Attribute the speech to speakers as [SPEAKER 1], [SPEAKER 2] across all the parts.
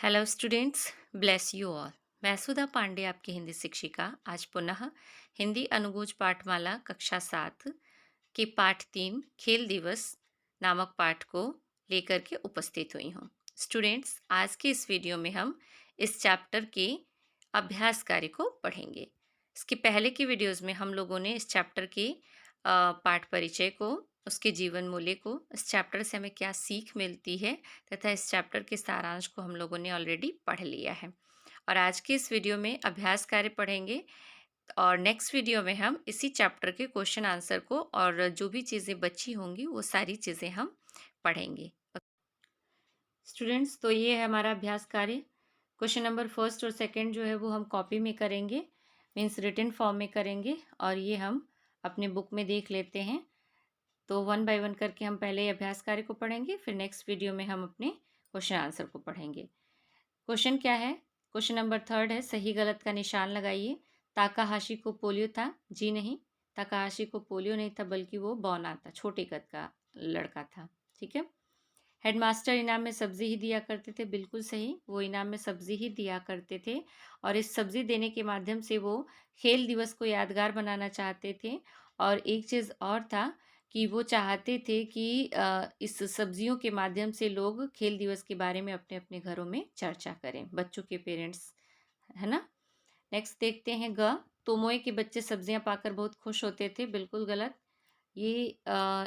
[SPEAKER 1] Hello students, bless you all. मैं सुधा पांडे, आपकी हिंदी शिक्षिका, आज पुनः हिंदी अनुगूंज पाठमाला कक्षा 7 के पाठ 3 खेल दिवस नामक पाठ को लेकर के उपस्थित हुई हूँ। स्टूडेंट्स, आज के इस वीडियो में हम इस चैप्टर के अभ्यास कार्य को पढ़ेंगे। इसके पहले की वीडियोस में हम लोगों ने इस चैप्टर के पाठ परिचय को, उसके जीवन मूल्य को, इस चैप्टर से हमें क्या सीख मिलती है तथा इस चैप्टर के सारांश को हम लोगों ने ऑलरेडी पढ़ लिया है। और आज के इस वीडियो में अभ्यास कार्य पढ़ेंगे और नेक्स्ट वीडियो में हम इसी चैप्टर के क्वेश्चन आंसर को और जो भी चीज़ें बची होंगी वो सारी चीज़ें हम पढ़ेंगे। स्टूडेंट्स, तो ये है हमारा अभ्यास कार्य। क्वेश्चन नंबर फर्स्ट और सेकंड जो है वो हम कॉपी में करेंगे, मीन्स रिटन फॉर्म में करेंगे, और ये हम अपने बुक में देख लेते हैं। तो वन बाय वन करके हम पहले अभ्यास कार्य को पढ़ेंगे, फिर नेक्स्ट वीडियो में हम अपने क्वेश्चन आंसर को पढ़ेंगे। क्वेश्चन क्या है? क्वेश्चन नंबर थर्ड है, सही गलत का निशान लगाइए। ताकाहाशी को पोलियो था? जी नहीं, ताकाहाशी को पोलियो नहीं था, बल्कि वो बौना था, छोटे कद का लड़का था। ठीक है। हेडमास्टर इनाम में सब्जी ही दिया करते थे? बिल्कुल सही, वो इनाम में सब्जी ही दिया करते थे और इस सब्जी देने के माध्यम से वो खेल दिवस को यादगार बनाना चाहते थे। और एक चीज़ और था कि वो चाहते थे कि इस सब्जियों के माध्यम से लोग खेल दिवस के बारे में अपने अपने घरों में चर्चा करें, बच्चों के पेरेंट्स, है ना। नेक्स्ट देखते हैं ग, तोमोए के बच्चे सब्जियां पाकर बहुत खुश होते थे? बिल्कुल गलत। ये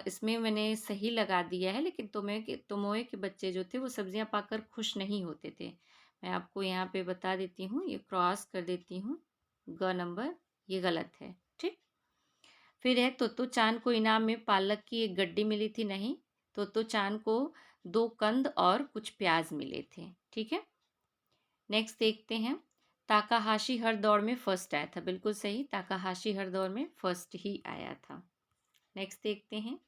[SPEAKER 1] इसमें मैंने सही लगा दिया है, लेकिन तोमोए के बच्चे जो थे वो सब्जियां पाकर खुश नहीं होते थे। मैं आपको यहाँ पे बता देती हूँ, ये क्रॉस कर देती हूँ, ग नंबर ये गलत है। ठीक। फिर है, तोतो चांद को इनाम में पालक की एक गड्डी मिली थी? नहीं, तोतो चांद को 2 कंद और कुछ प्याज मिले थे। ठीक है। नेक्स्ट देखते हैं, ताकाहाशी हर दौड़ में फर्स्ट आया था? बिल्कुल सही, ताकाहाशी हर दौड़ में फर्स्ट ही आया था। नेक्स्ट देखते हैं,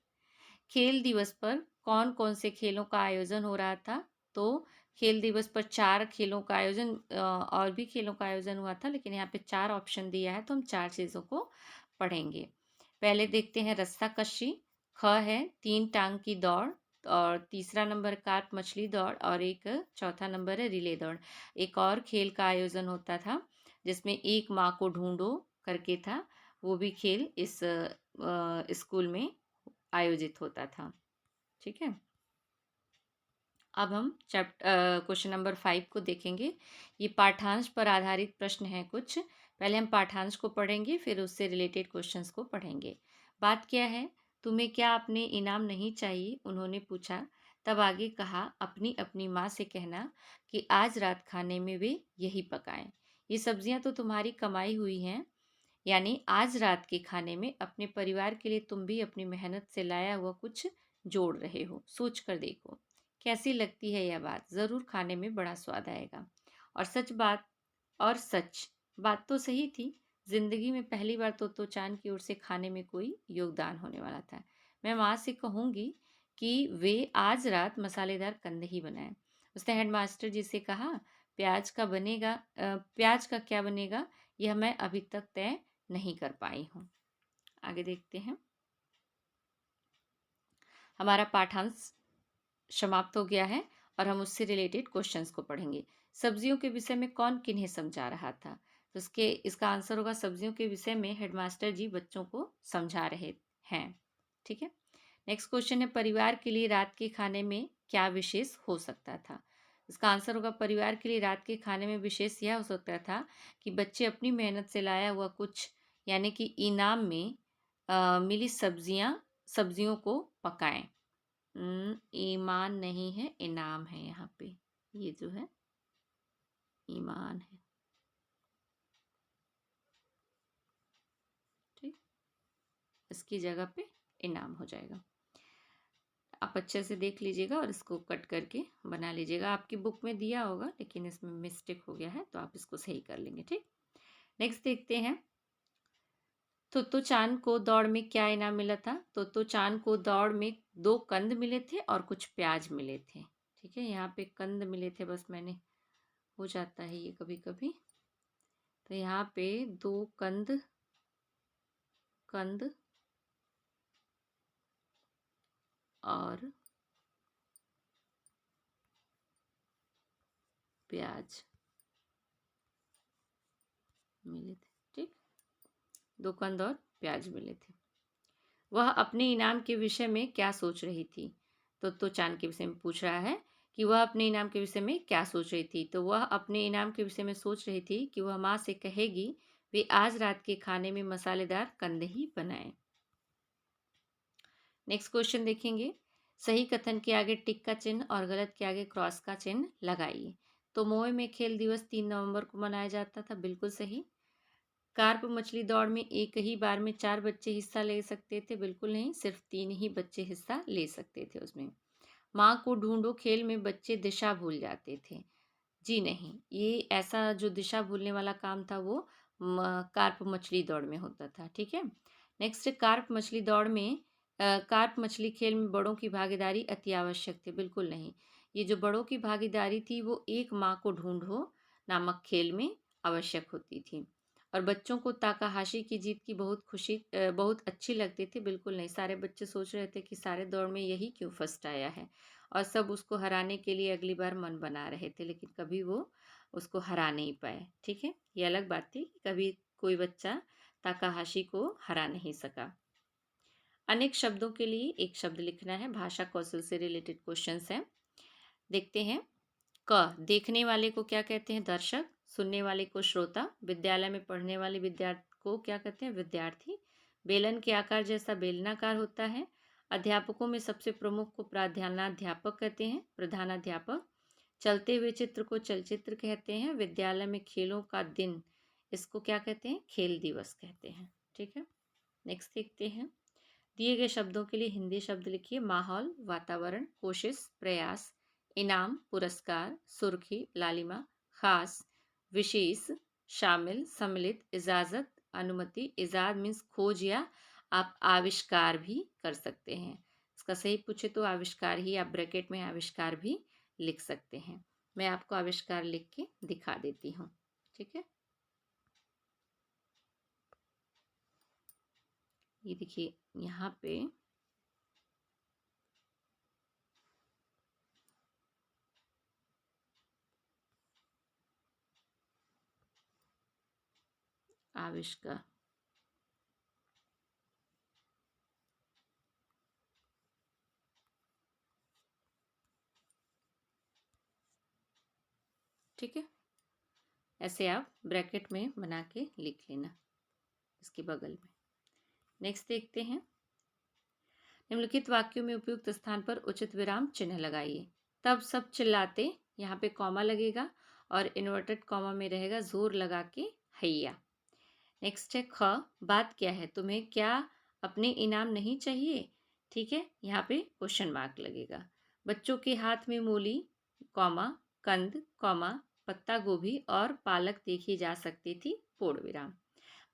[SPEAKER 1] खेल दिवस पर कौन कौन से खेलों का आयोजन हो रहा था? तो खेल दिवस पर 4 खेलों का आयोजन, और भी खेलों का आयोजन हुआ था, लेकिन यहाँ पे 4 ऑप्शन दिया है तो हम 4 चीज़ों को पढ़ेंगे। पहले देखते हैं रस्साकशी। ख है 3 टांग की दौड़, और तीसरा नंबर कार्प मछली दौड़, और एक चौथा नंबर है रिले दौड़। एक और खेल का आयोजन होता था जिसमें एक माँ को ढूंढो करके था, वो भी खेल इस स्कूल में आयोजित होता था। ठीक है। अब हम क्वेश्चन नंबर 5 को देखेंगे। ये पाठांश पर आधारित प्रश्न है कुछ। पहले हम पाठांश को पढ़ेंगे, फिर उससे रिलेटेड क्वेश्चंस को पढ़ेंगे। बात क्या है? तुम्हें क्या अपने इनाम नहीं चाहिए? उन्होंने पूछा। तब आगे कहा, अपनी अपनी माँ से कहना कि आज रात खाने में वे यही पकाएं। ये सब्जियां तो तुम्हारी कमाई हुई हैं, यानी आज रात के खाने में अपने परिवार के लिए तुम भी अपनी मेहनत से लाया हुआ कुछ जोड़ रहे हो। सोच कर देखो कैसी लगती है यह बात, ज़रूर खाने में बड़ा स्वाद आएगा। और सच बात तो सही थी। जिंदगी में पहली बार तो चांद की ओर से खाने में कोई योगदान होने वाला था। मैं माँ से कहूँगी कि वे आज रात मसालेदार कंदे ही बनाएं। उसने हेडमास्टर जी से कहा, प्याज का क्या बनेगा, यह मैं अभी तक तय नहीं कर पाई हूँ। आगे देखते हैं। हमारा पाठांश समाप्त हो गया है और हम उससे रिलेटेड क्वेश्चंस को पढ़ेंगे। सब्जियों के विषय में कौन किन्हें समझा रहा था? तो इसका आंसर होगा, सब्जियों के विषय में हेडमास्टर जी बच्चों को समझा रहे हैं। ठीक है। नेक्स्ट क्वेश्चन है, परिवार के लिए रात के खाने में क्या विशेष हो सकता था? इसका आंसर होगा, परिवार के लिए रात के खाने में विशेष यह हो सकता था कि बच्चे अपनी मेहनत से लाया हुआ कुछ, यानी कि इनाम में मिली सब्जियों को पकाएं। ईमान नहीं है, इनाम है यहाँ पे, ये जो है ईमान है। ठीक, इसकी जगह पे इनाम हो जाएगा। आप अच्छे से देख लीजिएगा और इसको कट करके बना लीजिएगा। आपकी बुक में दिया होगा लेकिन इसमें मिस्टेक हो गया है, तो आप इसको सही कर लेंगे। ठीक। नेक्स्ट देखते हैं, तोतो चांद को दौड़ में क्या इनाम मिला था? तोतो चांद को दौड़ में 2 कंद मिले थे और कुछ प्याज मिले थे। ठीक है, यहाँ पे कंद मिले थे, बस मैंने, हो जाता है ये कभी कभी, तो यहाँ पे 2 कंद कंद और प्याज मिले थे। ठीक, 2 कंद और प्याज मिले थे। वह अपने इनाम के विषय में क्या सोच रही थी? तो चांद के विषय में पूछ रहा है कि वह अपने इनाम के विषय में क्या सोच रही थी। तो वह अपने इनाम के विषय में सोच रही थी कि वह माँ से कहेगी वे आज रात के खाने में मसालेदार कंद ही बनाएं। नेक्स्ट क्वेश्चन देखेंगे। सही कथन के आगे टिक का चिन्ह और गलत के आगे क्रॉस का चिन्ह लगाइए। तो मोए में खेल दिवस 3 नवंबर को मनाया जाता था, बिल्कुल सही। कार्प मछली दौड़ में एक ही बार में 4 बच्चे हिस्सा ले सकते थे, बिल्कुल नहीं, सिर्फ 3 ही बच्चे हिस्सा ले सकते थे उसमें। माँ को ढूंढो खेल में बच्चे दिशा भूल जाते थे, जी नहीं, ये ऐसा जो दिशा भूलने वाला काम था वो कार्प मछली दौड़ में होता था। ठीक है। नेक्स्ट, कार्प मछली दौड़ में कार्प मछली खेल में बड़ों की भागीदारी अति आवश्यक थी, बिल्कुल नहीं। ये जो बड़ों की भागीदारी थी वो एक माँ को ढूंढो नामक खेल में आवश्यक होती थी। और बच्चों को ताकाहाशी की जीत की बहुत अच्छी लगती थी, बिल्कुल नहीं। सारे बच्चे सोच रहे थे कि सारे दौड़ में यही क्यों फर्स्ट आया है, और सब उसको हराने के लिए अगली बार मन बना रहे थे, लेकिन कभी वो उसको हरा नहीं पाए। ठीक है, ये अलग बात थी कि कभी कोई बच्चा ताकाहाशी को हरा नहीं सका। अनेक शब्दों के लिए एक शब्द लिखना है, भाषा कौशल से रिलेटेड क्वेश्चंस हैं। देखते हैं। क, देखने वाले को क्या कहते हैं? दर्शक। सुनने वाले को श्रोता। विद्यालय में पढ़ने वाले विद्यार्थी को क्या कहते हैं? विद्यार्थी। बेलन के आकार जैसा बेलनाकार होता है। अध्यापकों में सबसे प्रमुख को प्राध्यानाध्यापक कहते हैं, प्रधानाध्यापक। चलते हुए चित्र को चलचित्र कहते हैं। विद्यालय में खेलों का दिन, इसको क्या कहते हैं? खेल दिवस कहते हैं। ठीक है। नेक्स्ट देखते हैं। दिए गए शब्दों के लिए हिंदी शब्द लिखिए। माहौल, वातावरण, कोशिश, प्रयास, इनाम, पुरस्कार, सुर्खी, लालिमा, खास, विशेष, शामिल, सम्मिलित, इजाज़त, अनुमति। इजाद मीन्स खोज या आप आविष्कार भी कर सकते हैं। इसका सही पूछे तो आविष्कार ही, आप ब्रैकेट में आविष्कार भी लिख सकते हैं। मैं आपको आविष्कार लिख के दिखा देती हूँ। ठीक है, ये देखिए यहाँ पे आविष्कार। ठीक है, ऐसे आप ब्रैकेट में बना के लिख लेना इसके बगल में। नेक्स्ट देखते हैं। निम्नलिखित वाक्यों में उपयुक्त स्थान पर उचित विराम चिन्ह लगाइए। तब सब चिल्लाते, यहाँ पे कॉमा लगेगा और इन्वर्टेड कॉमा में रहेगा जोर लगा के हैया। नेक्स्ट है ख, बात क्या है? तुम्हें क्या अपने इनाम नहीं चाहिए? ठीक है, यहाँ पे क्वेश्चन मार्क लगेगा। बच्चों के हाथ में मूली, कॉमा, कंद, कॉमा, पत्ता गोभी और पालक देखी जा सकती थी, पूर्ण विराम।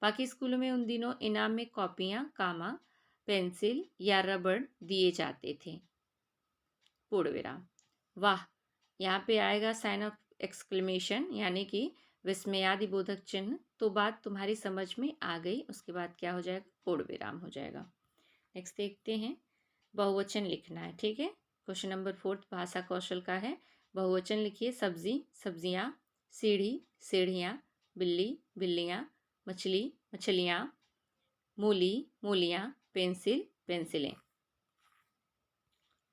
[SPEAKER 1] बाकी स्कूलों में उन दिनों इनाम में कॉपियाँ, कामा, पेंसिल या रबड़ दिए जाते थे, पूर्ण विराम। वाह, यहाँ पे आएगा साइन ऑफ एक्सक्लेमेशन, यानी कि विस्मयादिबोधक चिन्ह। तो बात तुम्हारी समझ में आ गई, उसके बाद क्या हो जाएगा? पूर्ण विराम हो जाएगा। नेक्स्ट देखते हैं। बहुवचन लिखना है। ठीक है, क्वेश्चन नंबर 4 भाषा कौशल का है। बहुवचन लिखिए। सब्जी, सब्जियाँ, सीढ़ी, सीढ़ियाँ, बिल्ली, बिल्लियाँ, मछली, मछलियाँ, मूली, मूलियाँ, पेंसिल, पेंसिलें।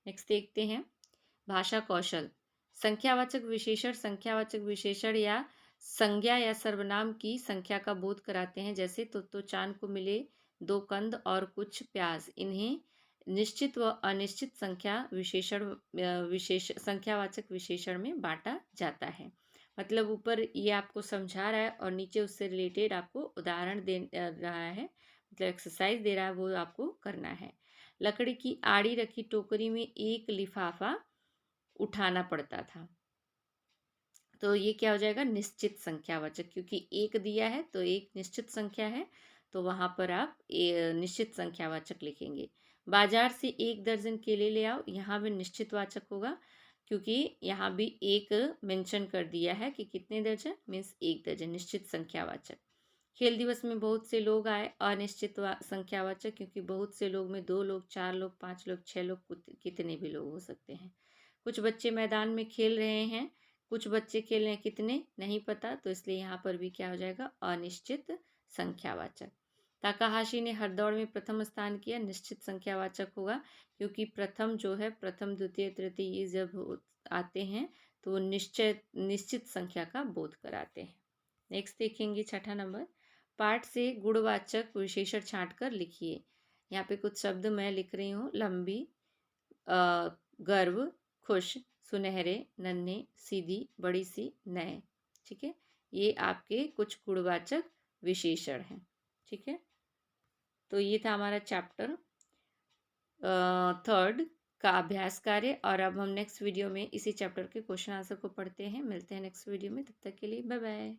[SPEAKER 1] नेक्स्ट देखते हैं। भाषा कौशल। संख्यावाचक विशेषण या संज्ञा या सर्वनाम की संख्या का बोध कराते हैं। जैसे तो चांद को मिले 2 कंद और कुछ प्याज। इन्हें निश्चित व अनिश्चित संख्यावाचक विशेषण में बांटा जाता है। मतलब ऊपर ये आपको समझा रहा है और नीचे उससे रिलेटेड आपको उदाहरण दे रहा है, मतलब एक्सरसाइज दे रहा है, वो आपको करना है। लकड़ी की आड़ी रखी टोकरी में एक लिफाफा उठाना पड़ता था। तो ये क्या हो जाएगा? निश्चित संख्यावाचक, क्योंकि एक दिया है तो एक निश्चित संख्या है, तो वहाँ पर आप निश्चित संख्यावाचक लिखेंगे। बाजार से 1 दर्जन केले ले आओ, यहाँ भी निश्चितवाचक होगा, क्योंकि यहाँ भी एक मेंशन कर दिया है कि कितने दर्जन, मीन्स 1 दर्जन, निश्चित संख्यावाचक। खेल दिवस में बहुत से लोग आए, अनिश्चित संख्यावाचक, क्योंकि बहुत से लोग में 2 लोग, 4 लोग, 5 लोग, 6 लोग, कितने भी लोग हो सकते हैं। कुछ बच्चे मैदान में खेल रहे हैं, कुछ बच्चे खेल रहे हैं, कितने नहीं पता, तो इसलिए यहाँ पर भी क्या हो जाएगा, अनिश्चित संख्यावाचक। ताकाहाशी ने हर दौड़ में प्रथम स्थान किया, निश्चित संख्यावाचक होगा, क्योंकि प्रथम जो है, प्रथम द्वितीय तृतीय ये जब आते हैं तो वो निश्चित संख्या का बोध कराते हैं। नेक्स्ट देखेंगे छठा नंबर, पाठ से गुणवाचक विशेषण छांट कर लिखिए। यहाँ पे कुछ शब्द मैं लिख रही हूँ, लंबी, गर्व, खुश, सुनहरे, नन्हे, सीधी, बड़ी सी, नए। ठीक है, ये आपके कुछ गुणवाचक विशेषण हैं। ठीक है, तो ये था हमारा चैप्टर 3 का अभ्यास कार्य। और अब हम नेक्स्ट वीडियो में इसी चैप्टर के क्वेश्चन आंसर को पढ़ते हैं। मिलते हैं नेक्स्ट वीडियो में, तब तक के लिए बाय बाय।